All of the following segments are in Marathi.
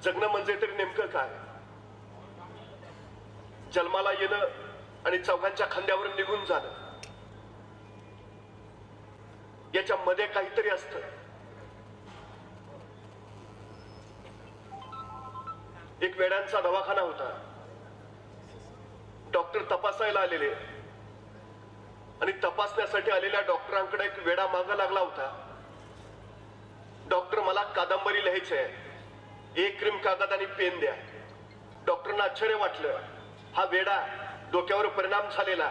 जगणं म्हणजे तरी नेमकं काय? जन्माला येणं आणि चौघांच्या खांद्यावर निघून जाणं, याच्या मध्ये काहीतरी असतं. एक वेड्यांचा दवाखाना होता. डॉक्टर तपासायला आलेले आणि तपासण्यासाठी आलेल्या डॉक्टरांकडे एक वेडा मागे लागला होता. डॉक्टर, मला कादंबरी लिहायची आहे, एक क्रीम कागद आणि पेन द्या. डॉक्टरांना आश्चर्य वाटलं. हा वेडा, डोक्यावर परिणाम झालेला,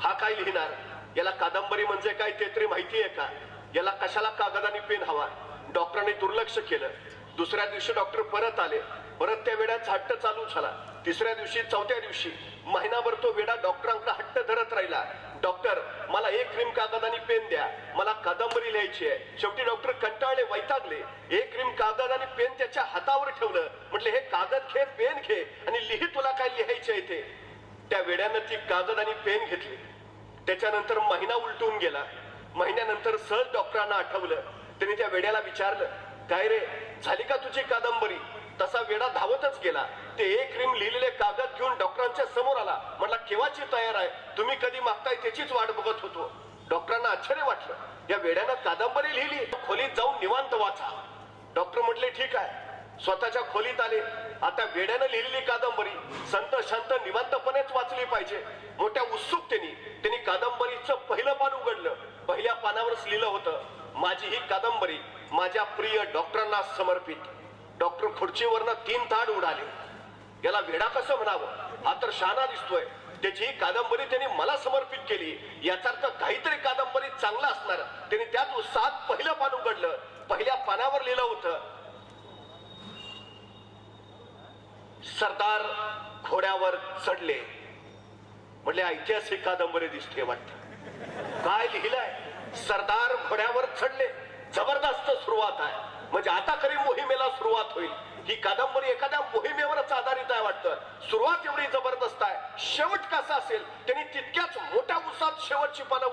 हा काय लिहिणार? याला कादंबरी म्हणजे काय ते तरी माहिती आहे का? याला कशाला कागद आणि पेन हवा? डॉक्टरांनी दुर्लक्ष केलं. दुसऱ्या दिवशी डॉक्टर परत आले. परत त्या वेड्याचा हट्ट चालू झाला. तिसऱ्या दिवशी, चौथ्या दिवशी, महिनाभर तो वेडा डॉक्टरांकडे हट्ट धरत राहिला. डॉक्टर, मला एक क्रीम कागद आणि पेन द्या, मला कादंबरी लिहायची आहे. शेवटी डॉक्टर कंटाळले, वैतागले. एक क्रीम कागद आणि पेन त्याच्या हातावर ठेवलं. म्हटले, हे कागद घे, पेन घे आणि लिही, तुला काय लिहायचे ते. त्या वेड्यानं ती कागद आणि पेन घेतली. त्याच्यानंतर महिना उलटून गेला. महिन्यानंतर सहज डॉक्टरांना आठवलं. त्यांनी त्या वेड्याला विचारलं, काय रे, झाली का तुझी कादंबरी? तसा वेडा धावतच गेला. ते एक क्रीम लिहिलेले कागद घेऊन डॉक्टरांच्या समोर आला. म्हटला, केव्हाची तयार आहे, तुम्ही कधी मागताय त्याचीच वाट बघत होतो. डॉक्टरांना आश्चर्य वाटलं. या वेड्यानं कादंबरी लिहिली, खोलीत जाऊन निवांत वाचा. डॉक्टर म्हटले, ठीक आहे. स्वतःच्या खोलीत आले. आता वेड्यानं लिहिलेली कादंबरी संत शांत निवांतपणेच वाचली पाहिजे. मोठ्या उत्सुकतेने त्यांनी कादंबरीचं पहिलं पान उघडलं. पहिल्या पानावरच लिहिलं होतं, माझी ही कादंबरी माझ्या प्रिय डॉक्टरांना समर्पित. डॉक्टर खुर्चीवरनं 3 ताड उडाले. याला वेडा कसं म्हणावं? हा तर शहाणा दिसतोय. त्याची कादंबरी त्यांनी मला समर्पित केली, याचा अर्थ काहीतरी कादंबरी चांगला असणार. त्यांनी त्यात उत्साहात पहिलं पान उघडलं. पहिल्या पानावर लिहिलं होतं, सरदार घोड्यावर चढले. म्हटले, ऐतिहासिक कादंबरी दिसते वाटतं. काय लिहिलंय? सरदार घोड्यावर चढले. जबरदस्त सुरुवात आहे. म्हणजे आता खरी मोहिमेला सुरुवात होईल. ही कादंबरी एखाद्या मोहिमेवरच आधारित आहे वाटतं. सुरुवात एवढी जबरदस्त आहे. शेवट कसा असेल? त्यांनी तितक्याच मोठ्या उत्साहात शेवटचं पान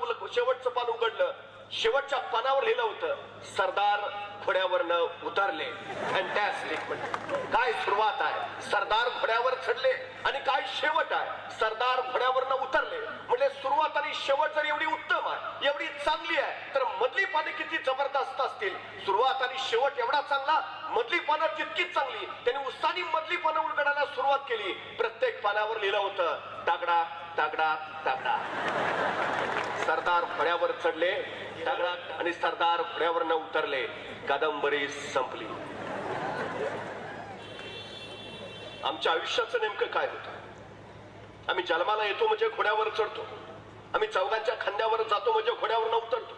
उघडलं. शेवटच्या पानावर लिहिलं होतं, सरदार घोड्यावरनं उतरले. फॅन्टॅस्टिक. म्हणजे काय सुरुवात आहे? सरदार घोड्यावर चढले आणि काय शेवट आहे? सरदार घोड्यावरनं उतरले. म्हणजे सुरुवात आणि शेवट जर एवढी उत्तम आहे, एवढी चांगली आहे, तर मधली पाने किती जबरदस्त असतील. सुरुवात आणि शेवट एवढा चांगला, मधली पानं तितकीच चांगली. त्यांनी उत्साहाने मधली पानं उलगडायला सुरुवात केली. प्रत्येक पानावर लिहिलं होतं, तागडा तागडा तागडा. सरदार घोड्यावर चढले, तागडा, आणि सरदार घोड्यावरनं उतरले. कादंबरी संपली. आमच्या आयुष्याचं नेमकं काय होतं? आम्ही जन्माला येतो म्हणजे घोड्यावर चढतो. आम्ही चौघांच्या खांद्यावर जातो म्हणजे घोड्यावरनं उतरतो.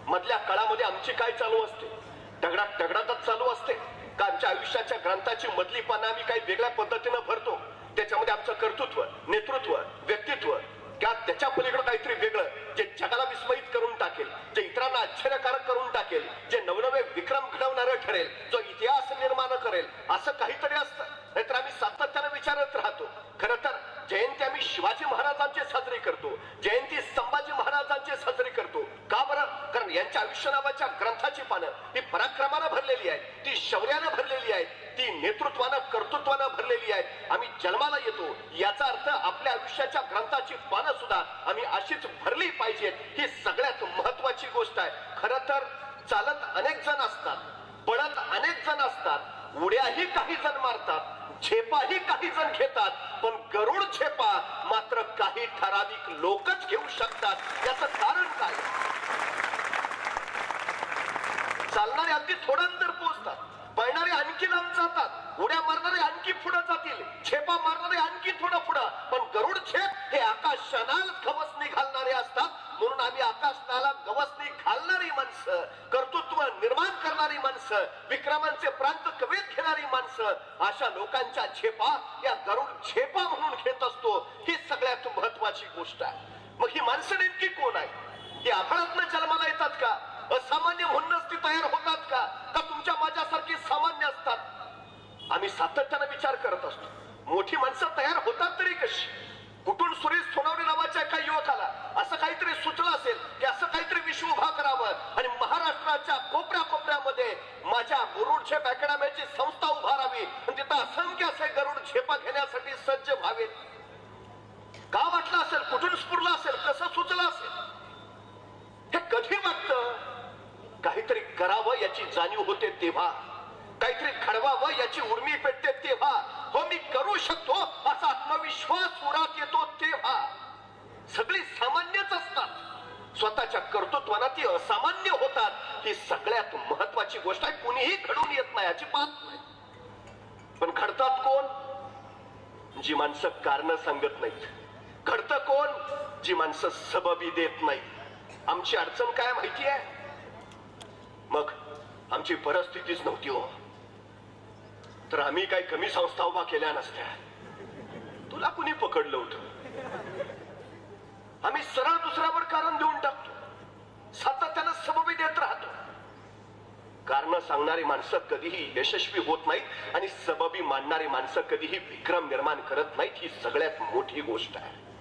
मधल्या काळामध्ये आमची काय चालू असते? टगडाटच चालू असते का? आमच्या आयुष्याच्या ग्रंथाची मधली पानं आम्ही काही वेगळ्या पद्धतीनं भरतो. त्याच्यामध्ये आमचं कर्तृत्व, नेतृत्व, व्यक्तित्व, त्याच्या पलीकडे काहीतरी वेगळं, जे जगाला विस्मयित करून टाकेल, जे इतरांना आश्चर्यकारक करून टाकेल, जे नवनवे विक्रम घडवणारं ठरेल, जो इतिहास निर्माण करेल, असं काहीतरी असतं. नाहीतर आम्ही सातत्यानं विचारत राहतो. खरं तर जयंती आम्ही शिवाजी महाराजांची साजरी करतो, जयंती संभाजी महाराजांची साजरी करतो. का बरं? कारण यांच्या आयुष्य नावाच्या ग्रंथाची पानं ही पराक्रमानं भरलेली आहेत, ती शौर्यानं भरलेली आहेत, ती नेतृत्वानं, कर्तृत्वानं भरलेली आहेत. आम्ही जन्माला येतो याचा अर्थ आपल्या आयुष्याच्या ग्रंथाची पानं सुद्धा आम्ही अशीच भरली पाहिजेत. ही सगळ्यात महत्वाची गोष्ट आहे. खरं तर चालत अनेक जण असतात, पळत अनेक जण असतात, उड्याही काही जण मारतात, झेपाही काही जण घेतात, पण गरुड झेपा मात्र काही ठराविक लोकच घेऊ शकतात. याचं कारण काय? चालणारे अगदी थोडं अंतर पोहोचतात, पळणारे आणखी लांब जातात, उड्या मारणारे आणखी पुढे जातील, झेपा मारणारे आणखी थोडं पुढं, पण गरुड झेप हे आकाशाला गवसणी घालणारे असतात. म्हणून आम्ही आकाशाला गवसणी घालणारी माणसं, कर्तृत्व निर्माण करणारी माणसं, विक्रमांचे प्रांत कवेत घेणारी माणसं, अशा लोकांच्या झेपा या गरुड झेपा म्हणून घेत असतो. ही सगळ्यात महत्वाची गोष्ट आहे. मग ही माणसं नेमकी कोण आहे? ही आभाळातनं जन्माला येतात का? असामान्य म्हणूनच ती तयार होतात का? का तुमच्या माझ्यासारखी सामान्य असतात? आम्ही सातत्यानं विचार करत असतो, मोठी माणसं तयार होतात तरी कशी? कुठून सुरेश सोनावणे नावाच्या एका युवकाला असं काहीतरी सुचलं असेल की असं काहीतरी विश्व उभा करावं आणि महाराष्ट्राच्या कोपऱ्या कोपऱ्यामध्ये माझ्या गरुड झेप अकॅडमीची संस्था उभारावी आणि तिथं करण्यासाठी सज्ज व्हावेत. का वाटलं असेल, कुठून स्फुरलं असेल, कसं सुचलं असेल, हे कधी वाटतं? काहीतरी करावं याची जाणीव होते तेव्हा, काहीतरी घडवावं याची उर्मी पेटते तेव्हा, हो मी करू शकतो असा आत्मविश्वास उरात येतो तेव्हा. सगळी सामान्यच असतात, स्वतःच्या कर्तृत्वाना ती असामान्य होतात. ही सगळ्यात महत्वाची गोष्ट आहे. कुणीही घडून येत नाही, अजिबात नाही. पण घडतात कोण? जी माणसं कारण सांगत नाहीत. घडतं कोण? जी माणसं सबबी देत नाहीत. आमची अडचण काय माहिती आहे? मग आमची परिस्थितीच नव्हती हो, तर आम्ही काही कमी संस्था उभा केल्या नसत्या. तुला कुणी पकडलं होतं? आम्ही सरळ दुसऱ्यावर कारण देऊन टाकतो, सातत्यानं सबबी देत राहतो. कारण सांगणारी माणसं कधीही यशस्वी होत नाहीत आणि सबबी मानणारी माणसं कधीही विक्रम निर्माण करत नाहीत. ही सगळ्यात मोठी गोष्ट आहे.